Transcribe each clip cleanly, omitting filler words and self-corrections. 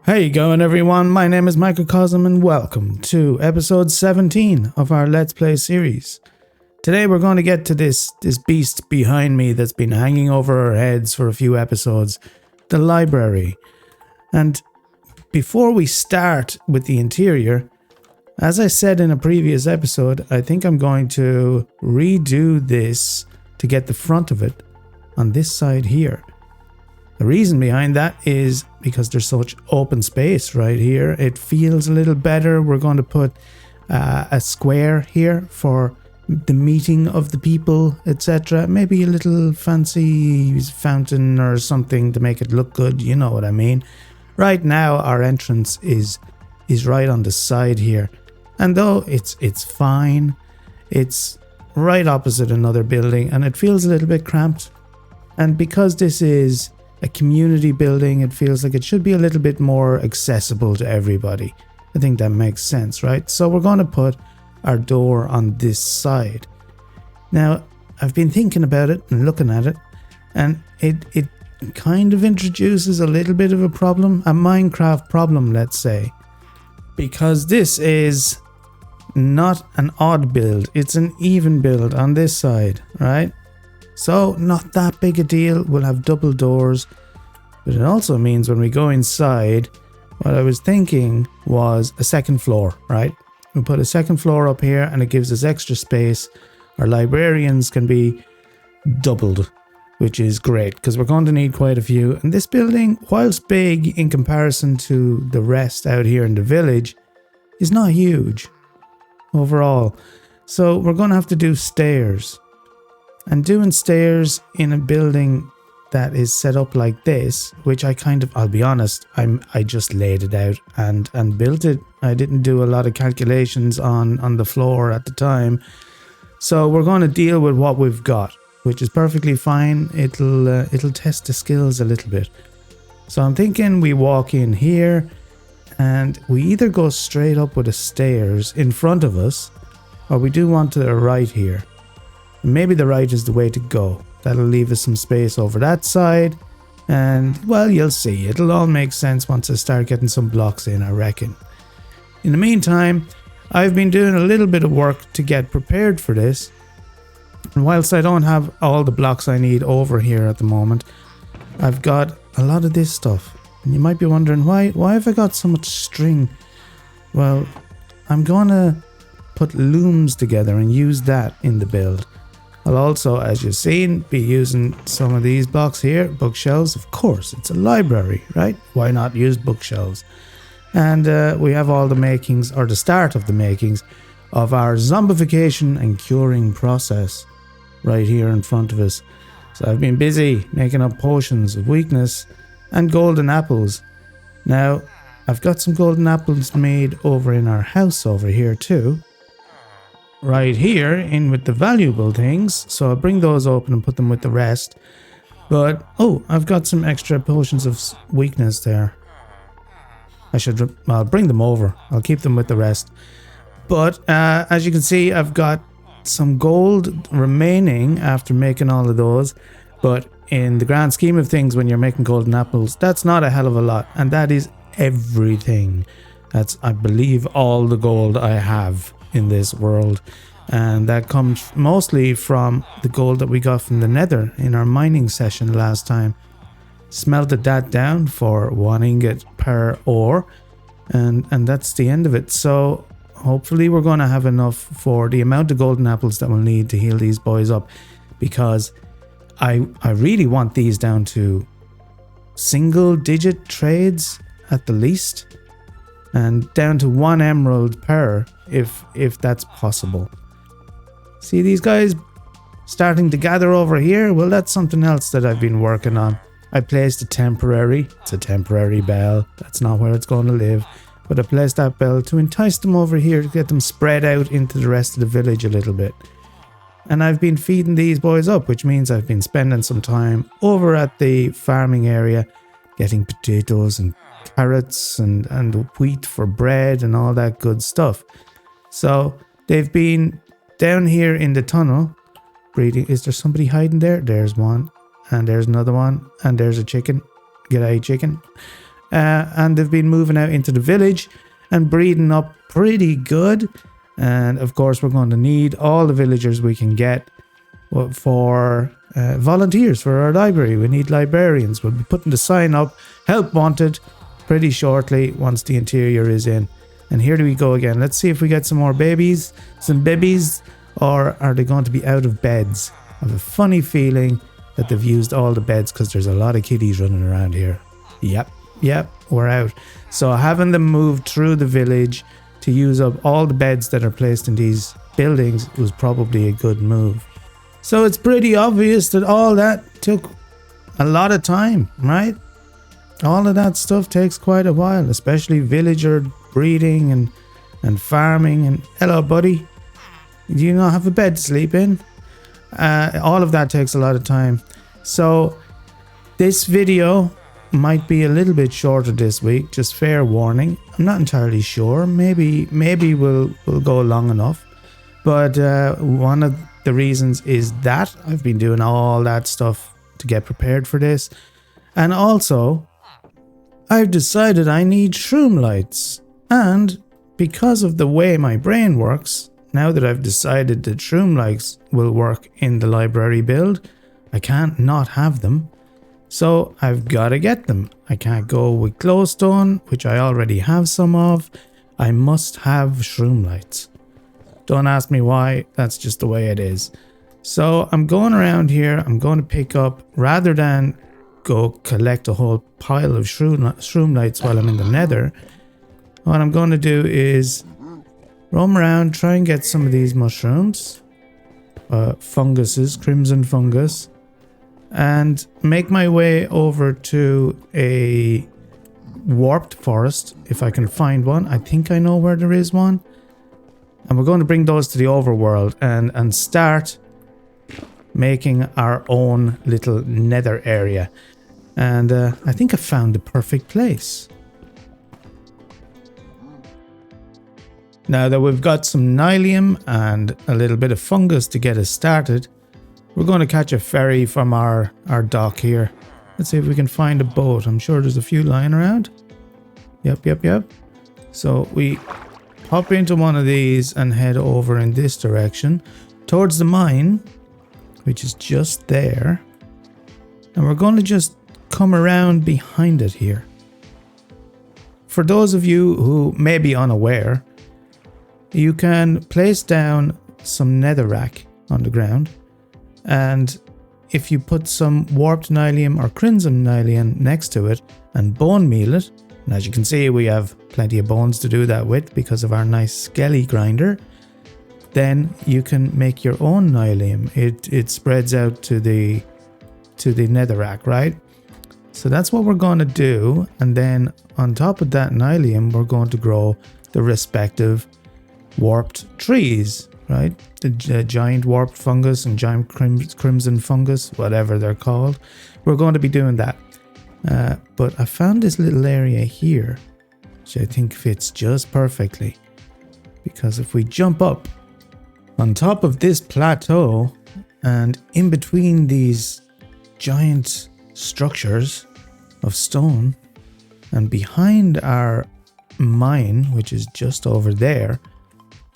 How you going, everyone? My name is Microcosm and welcome to episode 17 of our Let's Play series. Today we're going to get to this beast behind me that's been hanging over our heads for a few episodes, the library. And before we start with the interior, as I said in a previous episode, I think I'm going to redo this to get the front of it on this side here. The reason behind that is because there's such open space right here. It feels a little better. We're going to put a square here for the meeting of the people, etc. Maybe a little fancy fountain or something to make it look good. You know what I mean. Right now, our entrance is right on the side here. And though it's fine, it's right opposite another building and it feels a little bit cramped. And because this is a community building, it feels like it should be a little bit more accessible to everybody. I think that makes sense, right? So we're going to put our door on this side. Now, I've been thinking about it and looking at it, and it kind of introduces a little bit of a problem, a Minecraft problem, let's say. Because this is not an odd build, it's an even build on this side, right? So, not that big a deal. We'll have double doors. But it also means when we go inside, what I was thinking was a second floor, right? We put a second floor up here and it gives us extra space. Our librarians can be doubled, which is great because we're going to need quite a few. And this building, whilst big in comparison to the rest out here in the village, is not huge overall. So we're going to have to do stairs. And doing stairs in a building that is set up like this, which I'll be honest, I just laid it out and built it. I didn't do a lot of calculations on the floor at the time. So we're going to deal with what we've got, which is perfectly fine. It'll test the skills a little bit. So I'm thinking we walk in here and we either go straight up with the stairs in front of us, or we do one to the right here. Maybe the right is the way to go. That'll leave us some space over that side. And, well, you'll see. It'll all make sense once I start getting some blocks in, I reckon. In the meantime, I've been doing a little bit of work to get prepared for this. And whilst I don't have all the blocks I need over here at the moment, I've got a lot of this stuff. And you might be wondering, why have I got so much string? Well, I'm going to put looms together and use that in the build. I'll also, as you've seen, be using some of these blocks here, bookshelves. Of course, it's a library, right? Why not use bookshelves? And we have all the makings, or the start of the makings, of our zombification and curing process right here in front of us. So I've been busy making up potions of weakness and golden apples. Now, I've got some golden apples made over in our house over here too. Right here in with the valuable things, so I'll bring those open and put them with the rest. But I've got some extra potions of weakness there. I'll bring them over. I'll keep them with the rest. But as you can see, I've got some gold remaining after making all of those. But in the grand scheme of things, when you're making golden apples, that's not a hell of a lot, and that is everything. That's, I believe, all the gold I have in this world, and that comes mostly from the gold that we got from the nether in our mining session last time. Smelted that down for 1 ingot per ore, and that's the end of it. So hopefully we're going to have enough for the amount of golden apples that we'll need to heal these boys up, because I really want these down to single digit trades at the least, and down to 1 emerald per, if that's possible. See these guys starting to gather over here? Well, that's something else that I've been working on. I placed it's a temporary bell. That's not where it's going to live. But I placed that bell to entice them over here, to get them spread out into the rest of the village a little bit. And I've been feeding these boys up, which means I've been spending some time over at the farming area, getting potatoes and carrots and wheat for bread and all that good stuff. So they've been down here in the tunnel breeding. Is there somebody hiding there? There's one, and there's another one, and there's a chicken. G'day, chicken. and they've been moving out into the village and breeding up pretty good. And of course, we're going to need all the villagers we can get for volunteers for our library. We need librarians. We'll be putting the sign up, help wanted, pretty shortly once the interior is in. And here we go again. Let's see if we get some more babies, or are they going to be out of beds? I have a funny feeling that they've used all the beds because there's a lot of kitties running around here. Yep, we're out. So having them move through the village to use up all the beds that are placed in these buildings was probably a good move. So it's pretty obvious that all that took a lot of time, right? All of that stuff takes quite a while, especially villager breeding and farming. And hello, buddy. Do you not have a bed to sleep in? All of that takes a lot of time. So this video might be a little bit shorter this week, just fair warning. I'm not entirely sure. Maybe we'll go long enough. But one of the reasons is that I've been doing all that stuff to get prepared for this. And also, I've decided I need shroom lights. And because of the way my brain works, now that I've decided that shroom lights will work in the library build, I can't not have them. So I've got to get them. I can't go with glowstone, which I already have some of. I must have shroom lights. Don't ask me why, that's just the way it is. So I'm going around here, I'm going to pick up, rather than go collect a whole pile of shroom lights while I'm in the nether, what I'm going to do is roam around, try and get some of these mushrooms, funguses, crimson fungus, and make my way over to a warped forest, if I can find one. I think I know where there is one. And we're going to bring those to the overworld and start making our own little nether area. And I think I found the perfect place. Now that we've got some nylium and a little bit of fungus to get us started, we're going to catch a ferry from our dock here. Let's see if we can find a boat. I'm sure there's a few lying around. Yep. So we hop into one of these and head over in this direction towards the mine, which is just there. And we're going to just come around behind it here. For those of you who may be unaware, you can place down some netherrack on the ground, and if you put some warped nylium or crimson nylium next to it and bone meal it, and as you can see we have plenty of bones to do that with because of our nice skelly grinder, then you can make your own nylium. It spreads out to the netherrack, right? So that's what we're going to do, and then on top of that nylium we're going to grow the respective warped trees, right? The giant warped fungus and giant crimson fungus, whatever they're called. We're going to be doing that. But I found this little area here, which I think fits just perfectly. Because if we jump up on top of this plateau and in between these giant structures of stone, and behind our mine, which is just over there,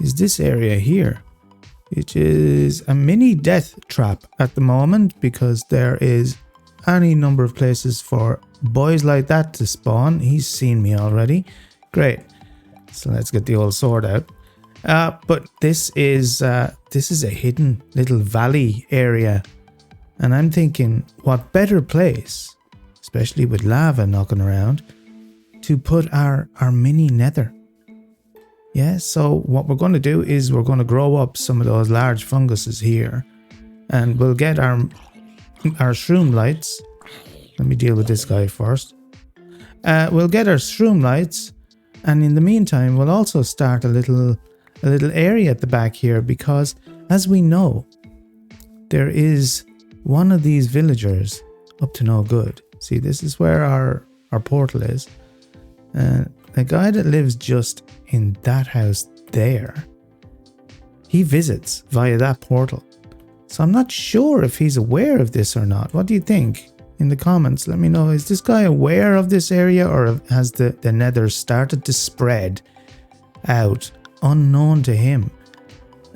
is this area here, which is a mini death trap at the moment because there is any number of places for boys like that to spawn. He's seen me already. Great. So let's get the old sword out. But this is a hidden little valley area, and I'm thinking, what better place, especially with lava knocking around, to put our mini nether. Yeah, so what we're going to do is we're going to grow up some of those large funguses here, and we'll get our shroom lights. Let me deal with this guy first. We'll get our shroom lights, and in the meantime we'll also start a little area at the back here, because as we know, there is one of these villagers up to no good. See, this is where our portal is. The guy that lives just in that house there, he visits via that portal. So I'm not sure if he's aware of this or not. What do you think? in the comments. Let me know, is this guy aware of this area, or has the nether started to spread out unknown to him?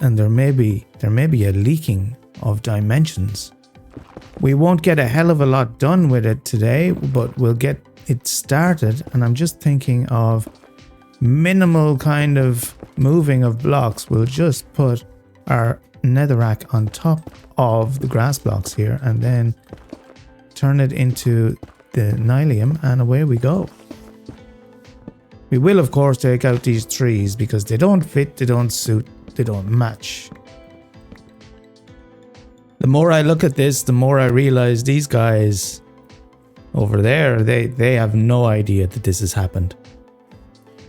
And there may be a leaking of dimensions. We won't get a hell of a lot done with it today, but we'll get it started. And I'm just thinking of minimal kind of moving of blocks. We'll just put our netherrack on top of the grass blocks here and then turn it into the nylium, and away we go. We will of course take out these trees because they don't fit, they don't suit, they don't match. The more I look at this, the more I realize these guys over there, they have no idea that this has happened.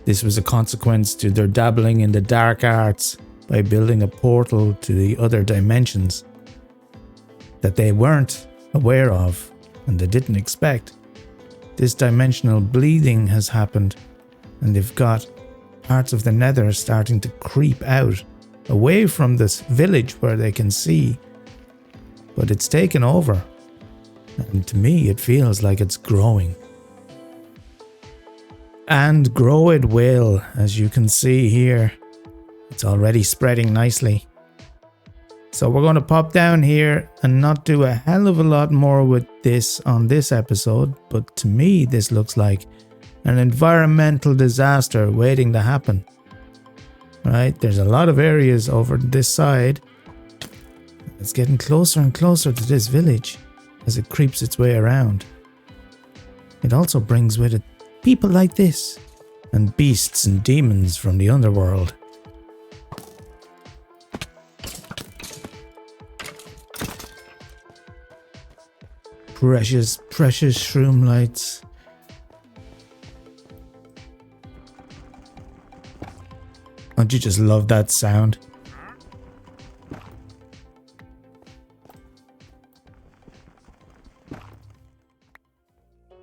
This was a consequence to their dabbling in the dark arts by building a portal to the other dimensions that they weren't aware of and they didn't expect. This dimensional bleeding has happened, and they've got parts of the nether starting to creep out away from this village where they can see, but it's taken over, and to me it feels like it's growing. And grow it will, as you can see here. It's already spreading nicely. So we're going to pop down here and not do a hell of a lot more with this on this episode, but to me this looks like an environmental disaster waiting to happen. Right, there's a lot of areas over this side. It's getting closer and closer to this village as it creeps its way around. It also brings with it people like this and beasts and demons from the underworld. Precious, precious shroom lights. Don't you just love that sound?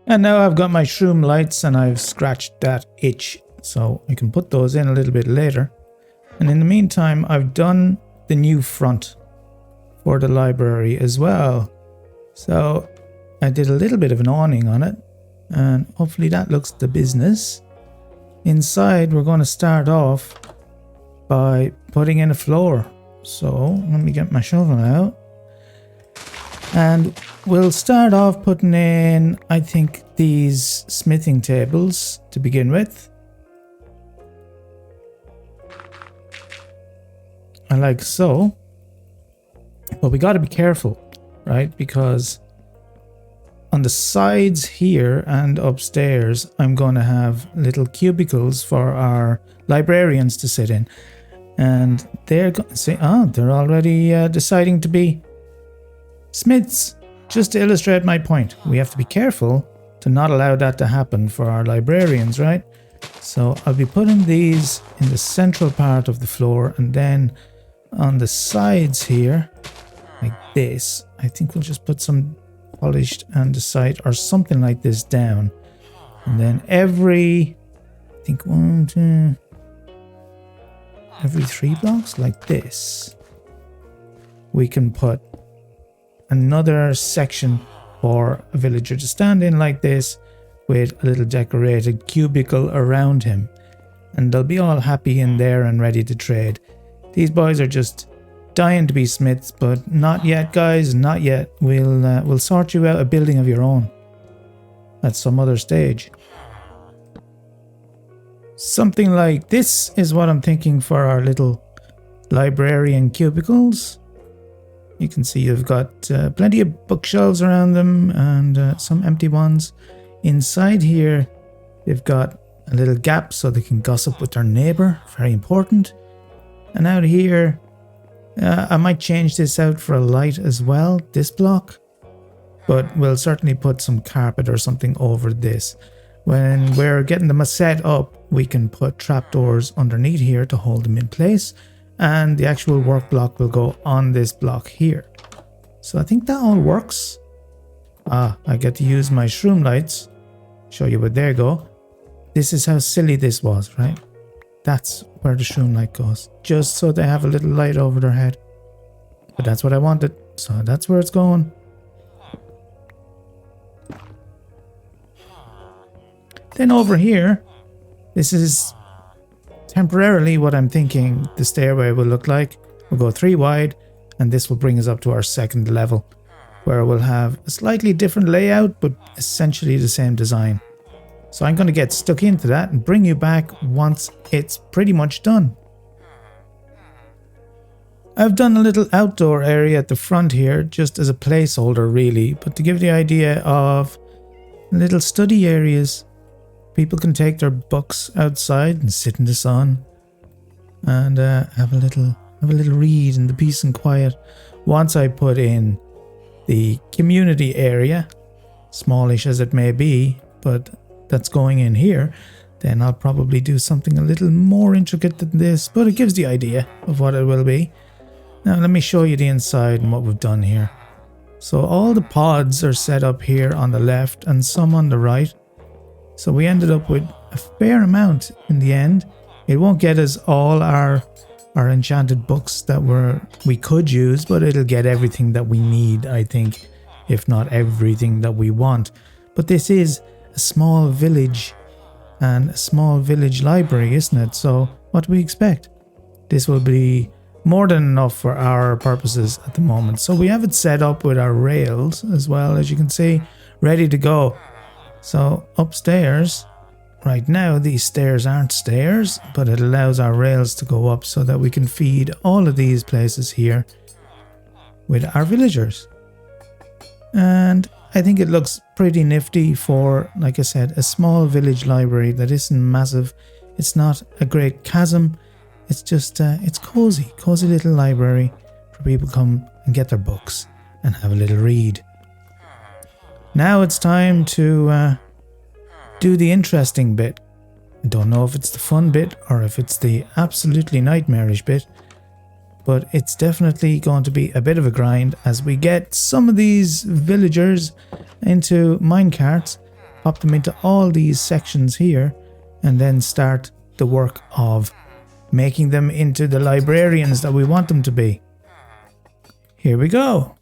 And now I've got my shroom lights and I've scratched that itch, so I can put those in a little bit later. And in the meantime, I've done the new front for the library as well. So I did a little bit of an awning on it, and hopefully that looks the business. Inside, we're going to start off by putting in a floor. So let me get my shovel out. And we'll start off putting in, I think, these smithing tables to begin with. And like so. But we got to be careful, right? Because on the sides here and upstairs, I'm going to have little cubicles for our librarians to sit in. And they're going to say, they're already deciding to be smiths. Just to illustrate my point, we have to be careful to not allow that to happen for our librarians, right? So I'll be putting these in the central part of the floor, and then on the sides here, like this, I think we'll just put some polished andesite or something like this down. And then every 3 blocks like this, we can put another section for a villager to stand in like this with a little decorated cubicle around him, and they'll be all happy in there and ready to trade. These boys are just dying to be smiths, but not yet, guys, not yet. We'll sort you out a building of your own at some other stage. Something like this is what I'm thinking for our little librarian cubicles. You can see you've got plenty of bookshelves around them and some empty ones. Inside here, they've got a little gap so they can gossip with their neighbor. Very important. And out here, I might change this out for a light as well, this block. But we'll certainly put some carpet or something over this. When we're getting them set up, we can put trapdoors underneath here to hold them in place. And the actual work block will go on this block here. So I think that all works. I get to use my shroom lights. Show you where they go. This is how silly this was, right? That's where the shroom light goes. Just so they have a little light over their head. But that's what I wanted. So that's where it's going. Then over here, this is temporarily what I'm thinking the stairway will look like. We'll go 3 wide, and this will bring us up to our second level, where we'll have a slightly different layout, but essentially the same design. So I'm going to get stuck into that and bring you back once it's pretty much done. I've done a little outdoor area at the front here, just as a placeholder really, but to give the idea of little study areas. People can take their books outside and sit in the sun and have a little read in the peace and quiet. Once I put in the community area, smallish as it may be, but that's going in here, then I'll probably do something a little more intricate than this, but it gives the idea of what it will be. Now let me show you the inside and what we've done here. So all the pods are set up here on the left and some on the right. So we ended up with a fair amount in the end. It won't get us all our enchanted books that we could use, but it'll get everything that we need, I think, if not everything that we want. But this is a small village and a small village library, isn't it? So what do we expect? This will be more than enough for our purposes at the moment. So we have it set up with our rails as well, as you can see, ready to go. So upstairs, right now these stairs aren't stairs, but it allows our rails to go up so that we can feed all of these places here with our villagers. And I think it looks pretty nifty for, like I said, a small village library that isn't massive. It's not a great chasm. It's just, it's cozy little library for people to come and get their books and have a little read. Now it's time to do the interesting bit. I don't know if it's the fun bit or if it's the absolutely nightmarish bit, but it's definitely going to be a bit of a grind as we get some of these villagers into minecarts, pop them into all these sections here, and then start the work of making them into the librarians that we want them to be. Here we go.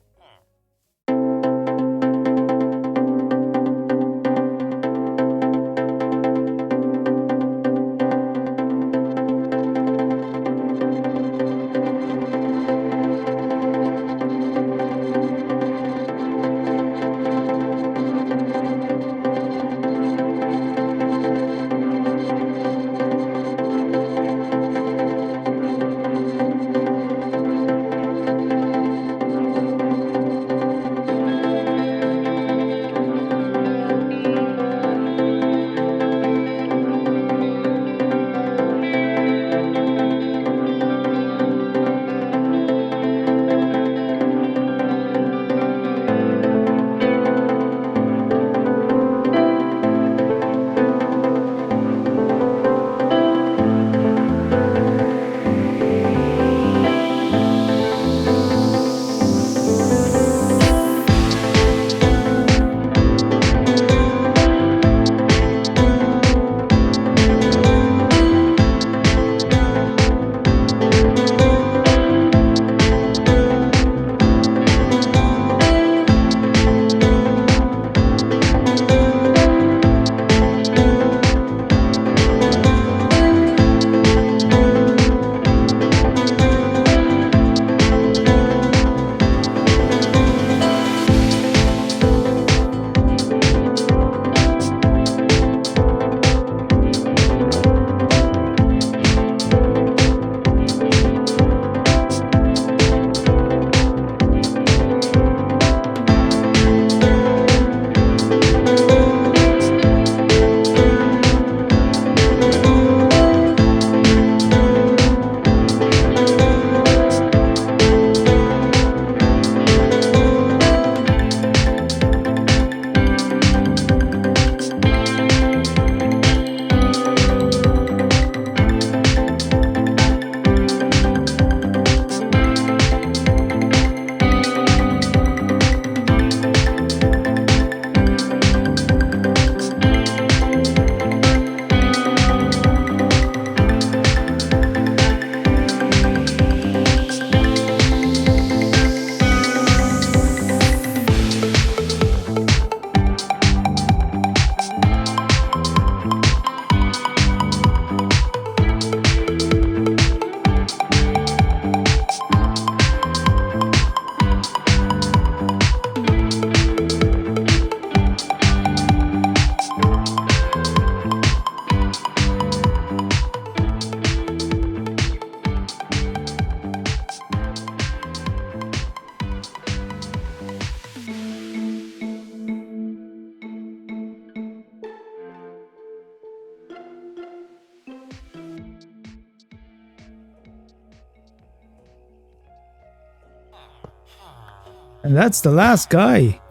And that's the last guy.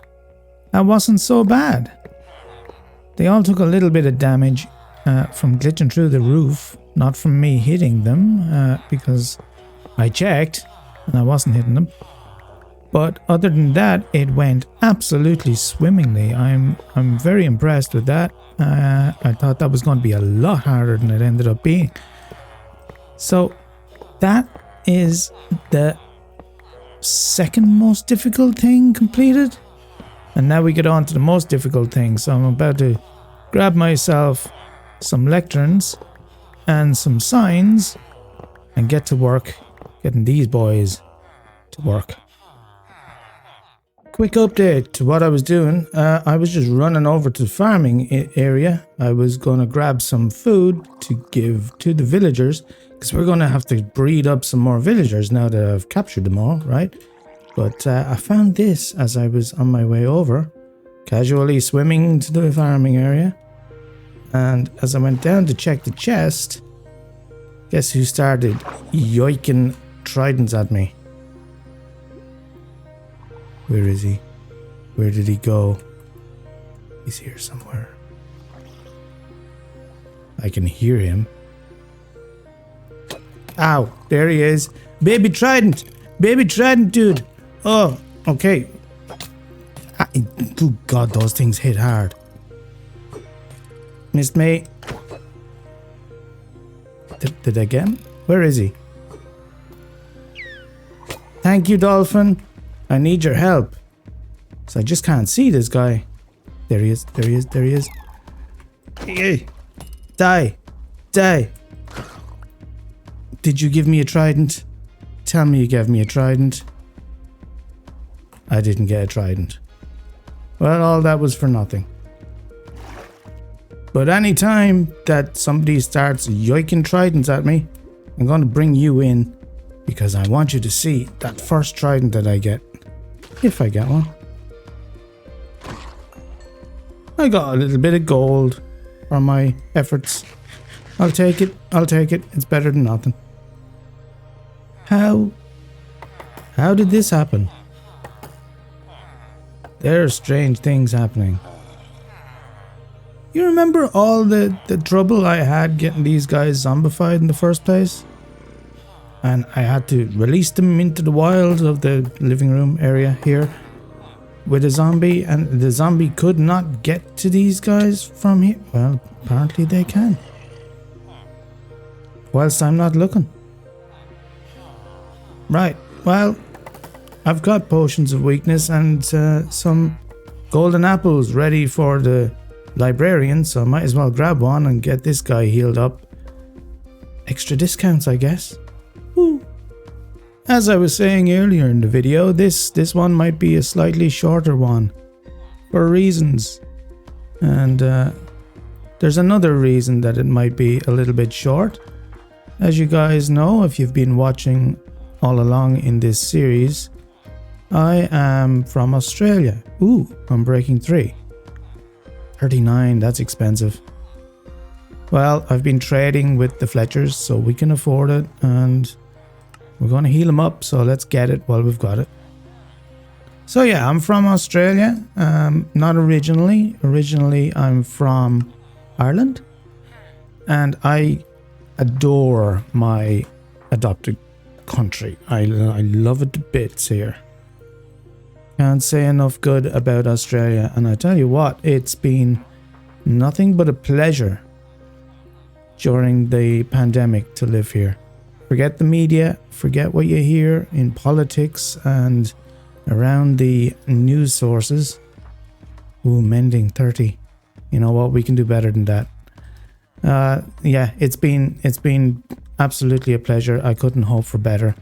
That wasn't so bad. They all took a little bit of damage from glitching through the roof, not from me hitting them, because I checked and I wasn't hitting them. But other than that, it went absolutely swimmingly. I'm very impressed with that. I thought that was going to be a lot harder than it ended up being. So that is the second most difficult thing completed. And now we get on to the most difficult thing. So I'm about to grab myself some lecterns and some signs and get to work getting these boys to work. Quick update to what I was doing. I was just running over to the farming area. I was going to grab some food to give to the villagers, because we're going to have to breed up some more villagers now that I've captured them all, right? But I found this as I was on my way over, casually swimming to the farming area. And as I went down to check the chest, guess who started yoiking tridents at me? Where is he? Where did he go? He's here somewhere. I can hear him. Ow, there he is. Baby trident! Baby trident, dude! Oh, okay. Oh God, those things hit hard. Missed me. Did I get him? Where is he? Thank you, Dolphin. I need your help. So I just can't see this guy. There he is, there he is, there he is. Hey, die. Die. Did you give me a trident? Tell me you gave me a trident. I didn't get a trident. Well, all that was for nothing. But any time that somebody starts yoiking tridents at me, I'm going to bring you in, because I want you to see that first trident that I get. If I get one. I got a little bit of gold for my efforts. I'll take it. I'll take it. It's better than nothing. How did this happen? There are strange things happening. You remember all the trouble I had getting these guys zombified in the first place? And I had to release them into the wild of the living room area here with a zombie, and the zombie could not get to these guys from here. Well, apparently they can. Whilst I'm not looking. Right, well, I've got potions of weakness and some golden apples ready for the librarian, so I might as well grab one and get this guy healed up. Extra discounts, I guess. Woo. As I was saying earlier in the video, this one might be a slightly shorter one for reasons. And there's another reason that it might be a little bit short. As you guys know, if you've been watching all along in this series, I am from Australia. Ooh, I'm breaking 3. 39, that's expensive. Well, I've been trading with the Fletchers, so we can afford it, and we're going to heal them up, so let's get it while we've got it. So yeah, I'm from Australia. Not originally. Originally, I'm from Ireland, and I adore my adopted country. I love it to bits here. Can't say enough good about Australia, and I tell you what, it's been nothing but a pleasure during the pandemic to live here. Forget the media, forget what you hear in politics and around the news sources. Ooh, mending 30. You know what, we can do better than that. Yeah, it's been absolutely a pleasure. I couldn't hope for better.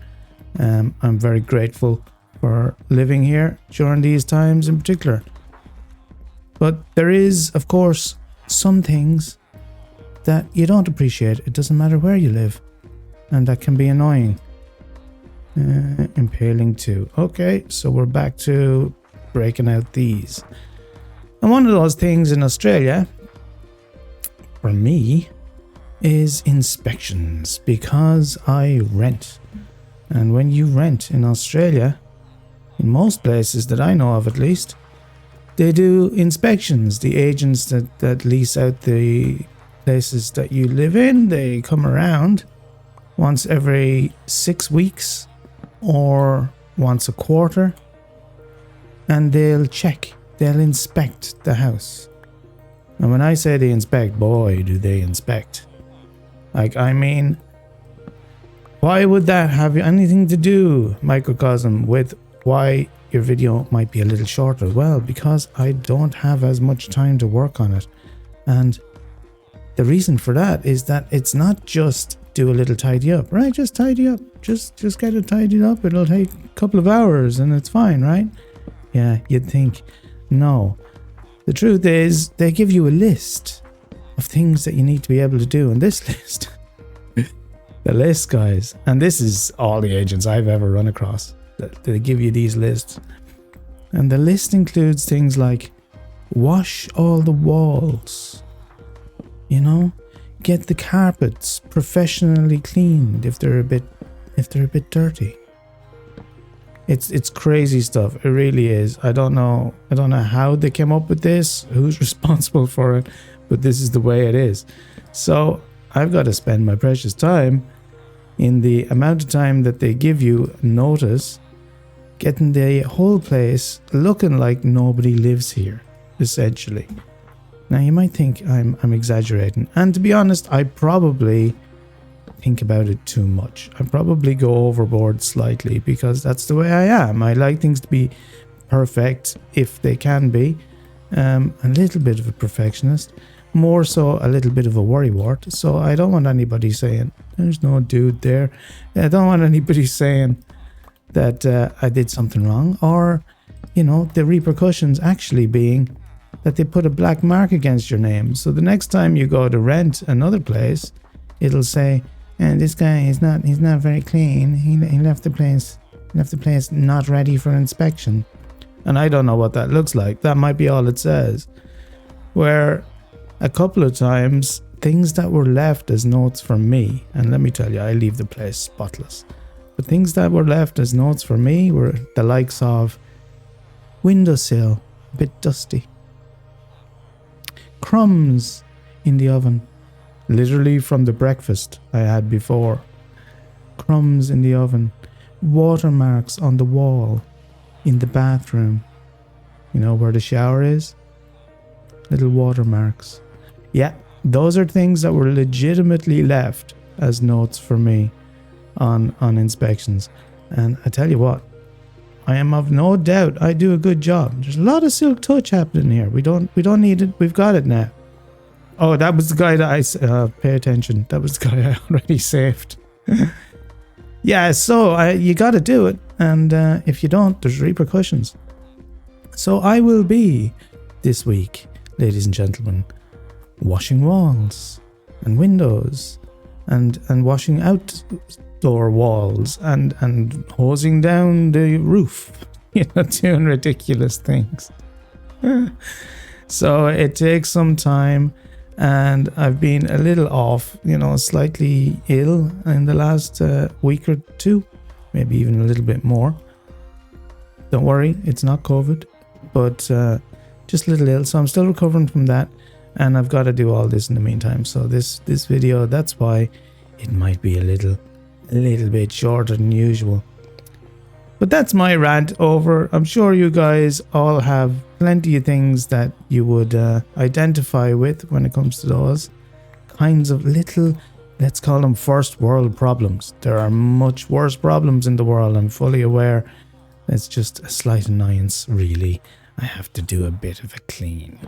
I'm very grateful for living here during these times in particular. But there is, of course, some things that you don't appreciate. It doesn't matter where you live. And that can be annoying. Impaling too. Okay, so we're back to breaking out these. And one of those things in Australia, for me, is inspections, because I rent. And when you rent in Australia, in most places that I know of at least, they do inspections. The agents that lease out the places that you live in, they come around once every 6 weeks or once a quarter, and they'll inspect the house. And when I say they inspect, boy, do they inspect. Like, I mean, why would that have anything to do, Microcosm, with why your video might be a little shorter? Well, because I don't have as much time to work on it. And the reason for that is that it's not just do a little tidy up, right? Just tidy up. Just get it tidied up. It'll take a couple of hours and it's fine, right? Yeah, you'd think. No. The truth is, they give you a list of things that you need to be able to do. And this list, the list, guys, and this is all the agents I've ever run across, they give you these lists. And the list includes things like wash all the walls, you know, get the carpets professionally cleaned if they're a bit dirty. It's crazy stuff. It really is. I don't know how they came up with this, who's responsible for it, but this is the way it is. So I've got to spend my precious time, in the amount of time that they give you notice, getting the whole place looking like nobody lives here, essentially. Now you might think I'm exaggerating, and to be honest, I probably think about it too much. I probably go overboard slightly because that's the way I am. I like things to be perfect if they can be. A little bit of a perfectionist, more so a little bit of a worrywart. So I don't want anybody saying there's no dude there. I don't want anybody saying that I did something wrong, or, you know, the repercussions actually being that they put a black mark against your name. So the next time you go to rent another place, it'll say, and this guy he's not very clean. He left the place not ready for inspection. And I don't know what that looks like. That might be all it says. Where a couple of times things that were left as notes for me, and let me tell you, I leave the place spotless. But things that were left as notes for me were the likes of windowsill, a bit dusty. Crumbs in the oven. Literally from the breakfast I had before. Crumbs in the oven. Watermarks on the wall in the bathroom. You know where the shower is? Little watermarks. Yeah, those are things that were legitimately left as notes for me on inspections. And I tell you what, I am of no doubt I do a good job. There's a lot of silk touch happening here. We don't need it. We've got it now. Oh, that was the guy that I pay attention. That was the guy I already saved. Yeah, so you got to do it, and if you don't, there's repercussions. So I will be this week, ladies and gentlemen, washing walls and windows, and washing outdoor walls, and hosing down the roof. You know, doing ridiculous things. So it takes some time. And I've been a little off, you know, slightly ill in the last week or two, maybe even a little bit more. Don't worry, it's not COVID, but just a little ill. So I'm still recovering from that, and I've got to do all this in the meantime. So this video, that's why it might be a little bit shorter than usual. But that's my rant over. I'm sure you guys all have plenty of things that you would identify with when it comes to those kinds of little, let's call them first world problems. There are much worse problems in the world, I'm fully aware. It's just a slight annoyance, really. I have to do a bit of a clean.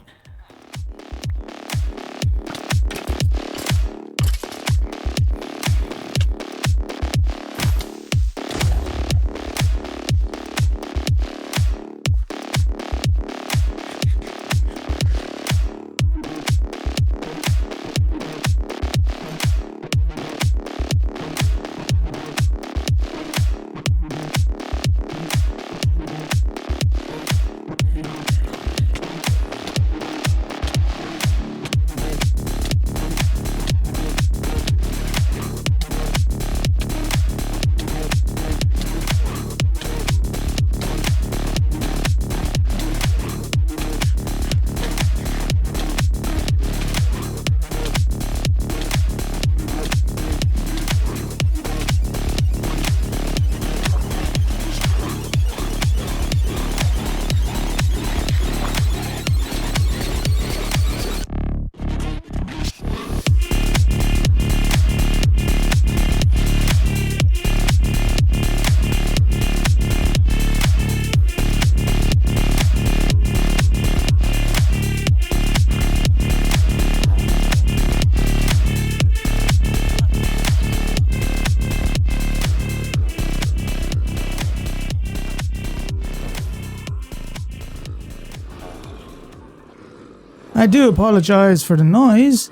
I do apologize for the noise,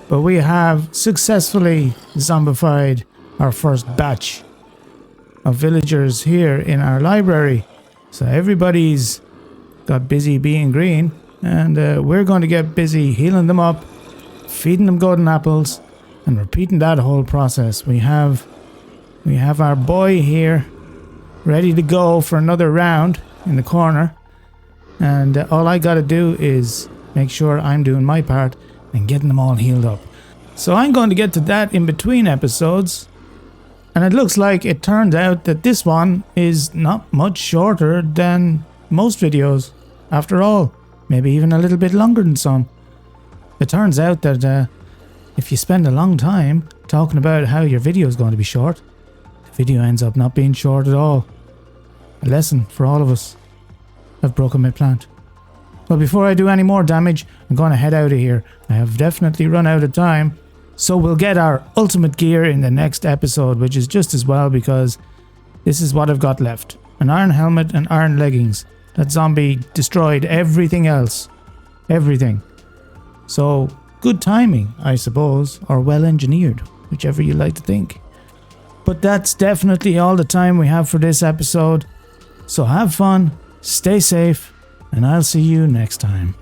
but we have successfully zombified our first batch of villagers here in our library. So everybody's got busy being green, and we're going to get busy healing them up, feeding them golden apples, and repeating that whole process. We have our boy here ready to go for another round in the corner, and all I gotta do is make sure I'm doing my part and getting them all healed up. So I'm going to get to that in between episodes, and it looks like it turned out that this one is not much shorter than most videos after all, maybe even a little bit longer than some. It turns out that if you spend a long time talking about how your video is going to be short, the video ends up not being short at all. A lesson for all of us. I've broken my plant. Well, before I do any more damage, I'm going to head out of here. I have definitely run out of time. So we'll get our ultimate gear in the next episode, which is just as well because this is what I've got left. An iron helmet and iron leggings. That zombie destroyed everything else. Everything. So, good timing, I suppose, or well engineered, whichever you like to think. But that's definitely all the time we have for this episode. So have fun, stay safe, and I'll see you next time.